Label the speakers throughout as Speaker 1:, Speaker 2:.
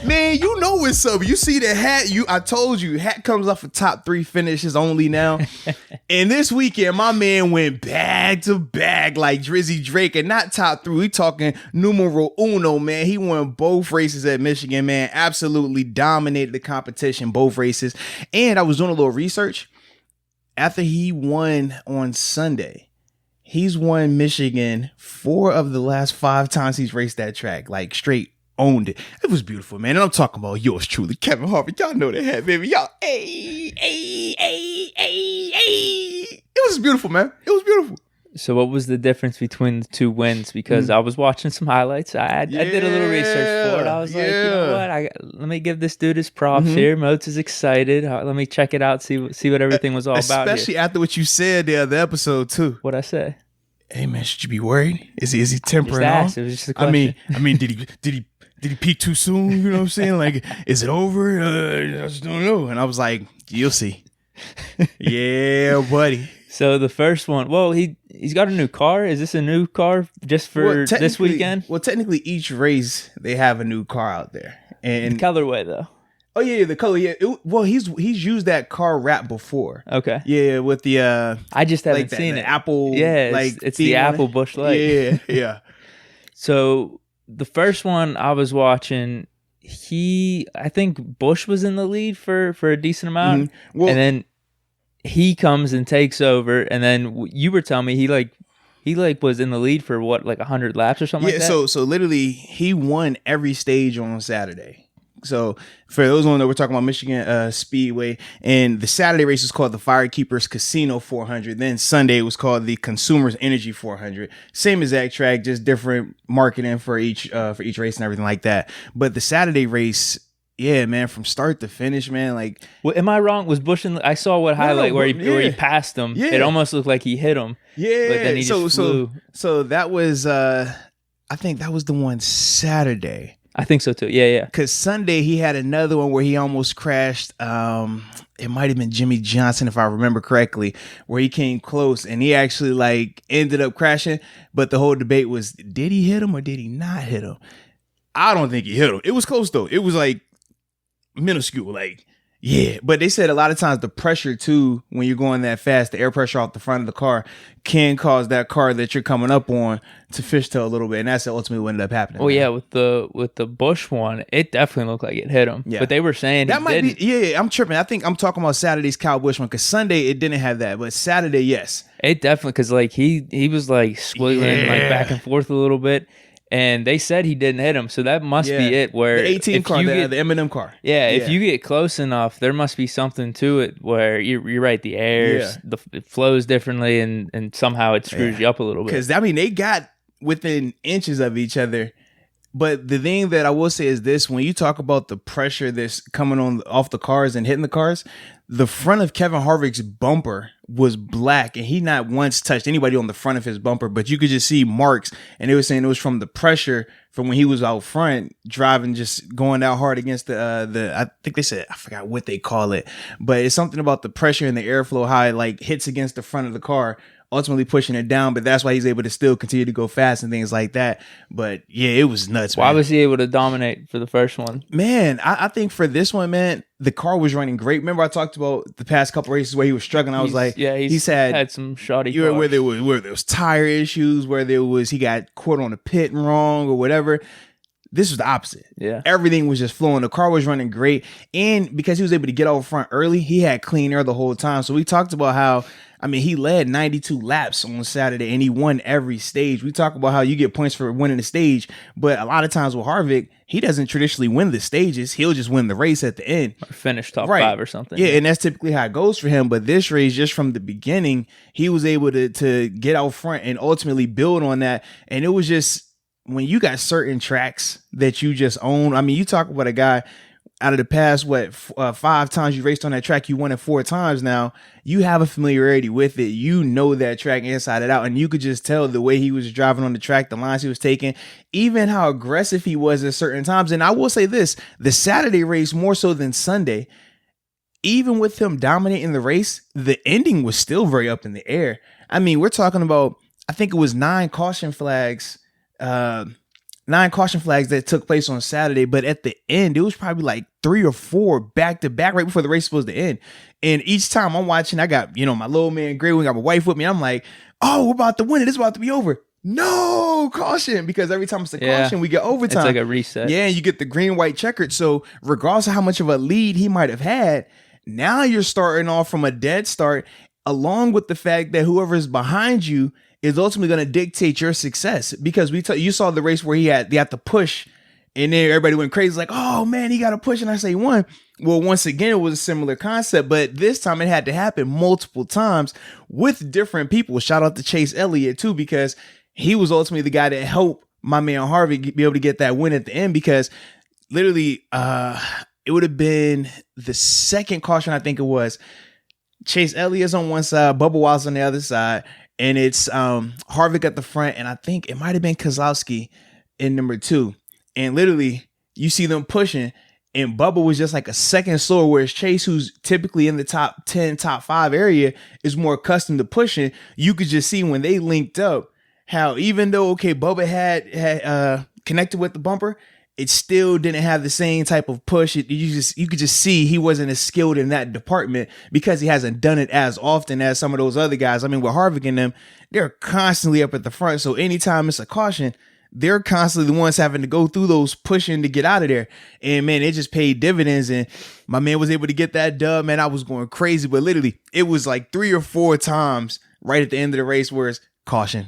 Speaker 1: Man, you know what's up. You see the hat. I told you, hat comes off of top 3 finishes only now. And this weekend, my man went bag to bag like Drizzy Drake, and not top 3. We talking numero uno, man. He won both races at Michigan, man. Absolutely dominated the competition, both races. And I was doing a little research. After he won on Sunday, he's won Michigan 4 of the last 5 times he's raced that track, like straight owned it. It was beautiful, man. And I'm talking about yours truly, Kevin Harvick. Y'all know the hat, baby. Y'all, hey. It was beautiful, man. It was beautiful.
Speaker 2: So what was the difference between the 2 wins? Because I was watching some highlights. I did a little research for it. I was like, you know what? Let me give this dude his props here. Moats is excited. Let me check it out, see what everything was all about.
Speaker 1: Especially after what you said the other episode too.
Speaker 2: What'd I say?
Speaker 1: Hey man, should you be worried? Is he tempering off?
Speaker 2: It was just a question.
Speaker 1: I mean, did he peak too soon? You know what I'm saying? Like, is it over? I just don't know. And I was like, you'll see. Yeah, buddy.
Speaker 2: So the first one, well, he's got a new car. Is this a new car just for this weekend?
Speaker 1: Well, technically, each race they have a new car out there, and
Speaker 2: the colorway though.
Speaker 1: Oh yeah, the color. Yeah, he's used that car wrap before.
Speaker 2: Okay.
Speaker 1: Yeah, with the
Speaker 2: I just haven't seen
Speaker 1: the
Speaker 2: it.
Speaker 1: Apple.
Speaker 2: Yeah, it's the Apple Bush Light.
Speaker 1: Yeah.
Speaker 2: So the first one I was watching, I think Bush was in the lead for a decent amount, and then he comes and takes over, and then you were telling me he was in the lead for what, like 100 laps or something like that?
Speaker 1: So literally he won every stage on Saturday. So for those who don't know, we're talking about Michigan Speedway, and the Saturday race was called the Firekeepers Casino 400. Then Sunday it was called the Consumers Energy 400. Same exact track, just different marketing for each race and everything like that. But the Saturday race, yeah, man, from start to finish, man. Like,
Speaker 2: well, am I wrong? Was Bush I saw what highlight where he passed him. Yeah. It almost looked like he hit him.
Speaker 1: Yeah,
Speaker 2: but then he just flew.
Speaker 1: So that was I think that was the one Saturday.
Speaker 2: I think so too. Yeah.
Speaker 1: Because Sunday he had another one where he almost crashed. It might have been Jimmy Johnson, if I remember correctly, where he came close and he actually like ended up crashing. But the whole debate was, did he hit him or did he not hit him? I don't think he hit him. It was close though. It was like minuscule, like. Yeah, but they said a lot of times the pressure too, when you're going that fast, the air pressure off the front of the car can cause that car that you're coming up on to fishtail a little bit, and that's ultimately what ended up happening.
Speaker 2: Oh yeah, with the Bush one, it definitely looked like it hit him. Yeah, but they were saying
Speaker 1: that might didn't. Be. Yeah, I'm tripping. I think I'm talking about Saturday's Kyle Busch one because Sunday it didn't have that, but Saturday, yes,
Speaker 2: it definitely because like he was like squiggling like back and forth a little bit. And they said he didn't hit him, so that must be it. Where
Speaker 1: the 18 car, the M&M car.
Speaker 2: Yeah, if you get close enough, there must be something to it where you're right. The air it flows differently, and somehow it screws you up a little bit.
Speaker 1: Because I mean, they got within inches of each other. But the thing that I will say is this: when you talk about the pressure that's coming on off the cars and hitting the cars, the front of Kevin Harvick's bumper was black, and he not once touched anybody on the front of his bumper, but you could just see marks, and they were saying it was from the pressure from when he was out front driving, just going out hard against the I think they said, I forgot what they call it, but it's something about the pressure and the airflow, how it like hits against the front of the car, ultimately pushing it down, but that's why he's able to still continue to go fast and things like that. But yeah, it was nuts, man.
Speaker 2: Why was he able to dominate for the first one?
Speaker 1: Man, I think for this one, man, the car was running great. Remember I talked about the past couple races where he was struggling. I was like, he's had some shoddy cars. Where there was tire issues, where he got caught on the pit wrong or whatever. This was the opposite.
Speaker 2: Yeah.
Speaker 1: Everything was just flowing. The car was running great. And because he was able to get out front early, he had clean air the whole time. So we talked about how, I mean, he led 92 laps on Saturday and he won every stage. We talk about how you get points for winning the stage, but a lot of times with Harvick, he doesn't traditionally win the stages. He'll just win the race at the end.
Speaker 2: Or finish top 5 or something.
Speaker 1: Yeah, and that's typically how it goes for him. But this race, just from the beginning, he was able to get out front and ultimately build on that. And it was just, when you got certain tracks that you just own, I mean, you talk about a guy out of the past, 5 times you raced on that track, you won it 4 times now. You have a familiarity with it. You know that track inside and out. And you could just tell the way he was driving on the track, the lines he was taking, even how aggressive he was at certain times. And I will say this, the Saturday race, more so than Sunday, even with him dominating the race, the ending was still very up in the air. I mean, we're talking about, I think it was 9 caution flags 9 caution flags that took place on Saturday, but at the end, it was probably like 3 or 4 back to back right before the race was supposed to end. And each time I'm watching, I got, my little man Gray, we got my wife with me. I'm like, oh, we're about to win it. It's about to be over. No, caution, because every time it's a caution, we get overtime.
Speaker 2: It's like a reset.
Speaker 1: Yeah, and you get the green, white checkered. So regardless of how much of a lead he might have had, now you're starting off from a dead start, along with the fact that whoever is behind you is ultimately going to dictate your success, because you saw the race where they had to push, and then everybody went crazy like, oh man, he got to push, and I say he won. Well, once again, it was a similar concept, but this time it had to happen multiple times with different people. Shout out to Chase Elliott too, because he was ultimately the guy that helped my man Harvick be able to get that win at the end, because literally it would have been the second caution, I think it was. Chase Elliott's on one side, Bubba Wallace on the other side, and it's Harvick at the front, and I think it might have been Kozlowski in number 2. And literally, you see them pushing, and Bubba was just like a second slower, whereas Chase, who's typically in the top 10, top 5 area, is more accustomed to pushing. You could just see when they linked up how even though, Bubba had connected with the bumper, it still didn't have the same type of push. You could just see he wasn't as skilled in that department because he hasn't done it as often as some of those other guys. I mean, with Harvick and them, they're constantly up at the front. So anytime it's a caution, they're constantly the ones having to go through those pushing to get out of there. And man, it just paid dividends. And my man was able to get that dub. Man, I was going crazy. But literally, it was like 3 or 4 times right at the end of the race where it's caution,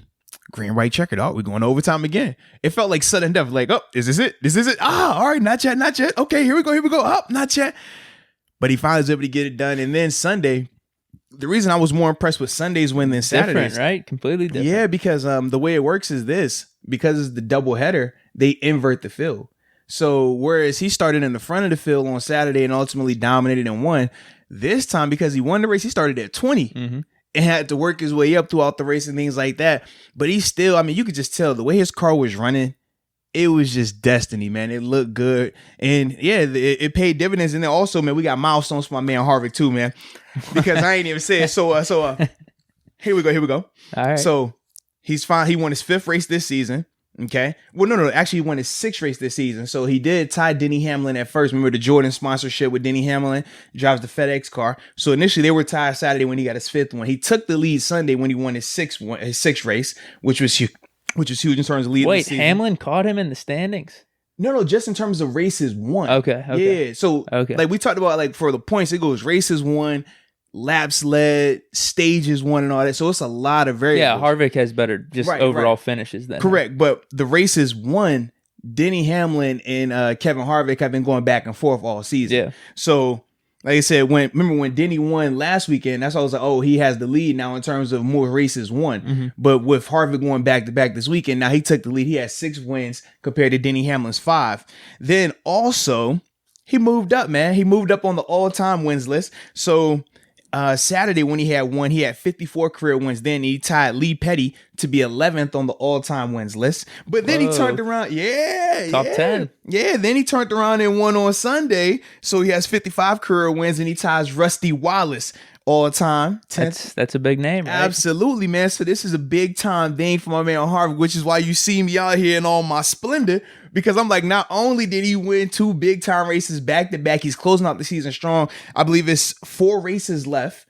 Speaker 1: green, white, checkered. Oh, we're going to overtime again. It felt like sudden death. Like, oh, is this it? This is it? Ah, all right, not yet, not yet. Okay, here we go. Oh, not yet. But he finally was able to get it done. And then Sunday, the reason I was more impressed with Sunday's win than Saturday's.
Speaker 2: Different, right? Completely different.
Speaker 1: Yeah, because the way it works is this. Because it's the double header, they invert the field. So whereas he started in the front of the field on Saturday and ultimately dominated and won, this time because he won the race, he started at 20. Mm-hmm. And had to work his way up throughout the race and things like that. But he still, I mean, you could just tell the way his car was running, it was just destiny, man. It looked good. And yeah, it paid dividends. And then also, man, we got milestones for my man Harvick too, man. Because I ain't even said it. So here we go.
Speaker 2: All right.
Speaker 1: So he's fine. He won his 5th race this season. Okay. Well, no. Actually, he won his 6th race this season. So he did tie Denny Hamlin at first. Remember the Jordan sponsorship with Denny Hamlin? Drives the FedEx car. So initially they were tied Saturday when he got his 5th one. He took the lead Sunday when he won his 6th race, which was huge in terms of leading.
Speaker 2: Wait, Hamlin caught him in the standings?
Speaker 1: No, just in terms of races won.
Speaker 2: Okay.
Speaker 1: Yeah. So like we talked about, like for the points, it goes races won, laps led, stages won, and all that. So it's a lot of variables.
Speaker 2: Yeah, Harvick has better overall finishes than
Speaker 1: correct. But the races won, Denny Hamlin and Kevin Harvick have been going back and forth all season. Yeah. So like I said, remember when Denny won last weekend, that's why I was like, oh, he has the lead now in terms of more races won. Mm-hmm. But with Harvick going back to back this weekend, now he took the lead. He has 6 wins compared to Denny Hamlin's 5. Then also he moved up, man. He moved up on the all-time wins list. So Saturday when he had 54 career wins. Then he tied Lee Petty to be 11th on the all-time wins list. But then he turned around,
Speaker 2: top 10.
Speaker 1: Yeah, then he turned around and won on Sunday. So he has 55 career wins, and he ties Rusty Wallace all-time 10th.
Speaker 2: That's a big name, right?
Speaker 1: Absolutely, man. So this is a big-time thing for my man Harvick, which is why you see me out here in all my splendor. Because I'm like, not only did he win 2 big-time races back-to-back, he's closing out the season strong. I believe it's 4 races left.